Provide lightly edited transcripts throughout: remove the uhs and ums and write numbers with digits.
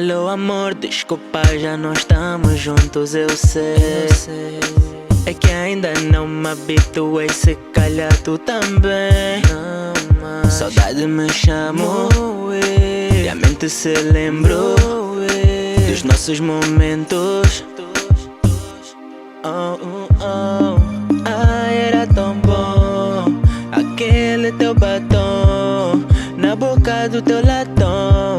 Alô amor, desculpa, já não estamos juntos, eu sei. É que ainda não me habituei, se calhar tu também. Saudade me chamou e a mente se lembrou dos nossos momentos. Ai, era tão bom aquele teu batom na boca do teu latão.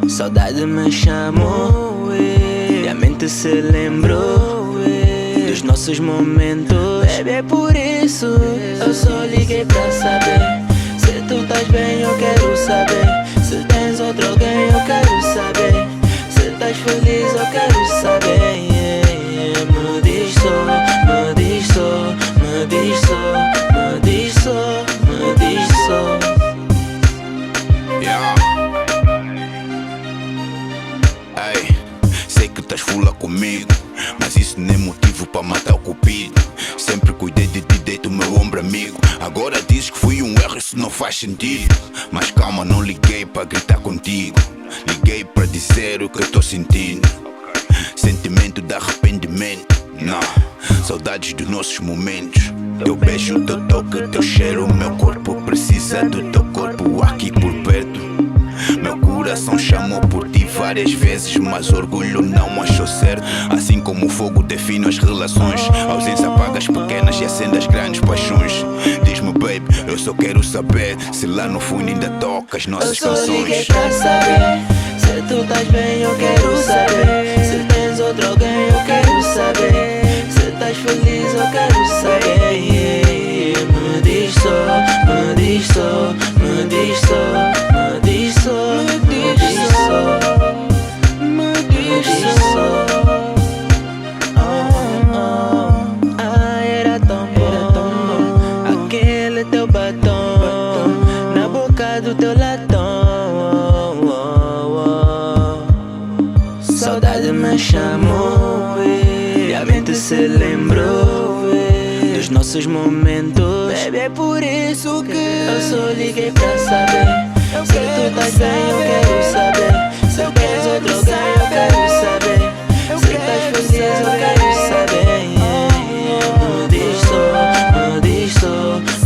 Saudade me chamou e a mente se lembrou dos nossos momentos. Baby, é por isso eu só liguei pra saber se tu estás bem, eu quero saber. Se tens outro alguém, eu quero saber. Se estás feliz, eu quero saber. Me diz só, me diz só, me diz só, me diz só, me diz só. Ei, sei que estás fula comigo, mas isso nem é motivo para matar o cupido. Sempre cuidei de ti, dei-te o meu ombro amigo. Agora dizes que fui um erro, isso não faz sentido. Mas calma, não liguei para gritar contigo. Liguei para dizer o que estou sentindo. Sentimento de arrependimento, não. Saudades dos nossos momentos. Teu beijo, teu toque, teu cheiro. Meu corpo precisa do teu corpo aqui por perto. Meu coração chamou por ti várias vezes, mas orgulho não achou certo. Assim como o fogo define as relações, a ausência apaga as pequenas e acende as grandes paixões. Diz-me baby, eu só quero saber se lá no fundo ainda toca as nossas canções. Eu só liguei canções. pra saber se tu estás bem, eu quero saber. Se tens outro alguém, eu quero saber. Se estás feliz, eu quero saber. Me diz só, me diz só, me diz só. Teu batom na boca do teu latão. Saudade me chamou e a mente se lembrou dos nossos momentos. Baby, é por isso que eu só liguei pra saber se tu estás bem, eu quero saber. Se tens outro alguém, eu quero saber. Se estás feliz, eu quero saber. Me diz só, me diz só,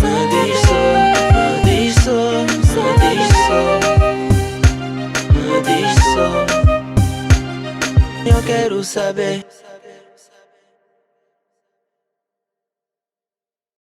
me diz só, me diz só, me diz só, me diz só. Eu quero saber.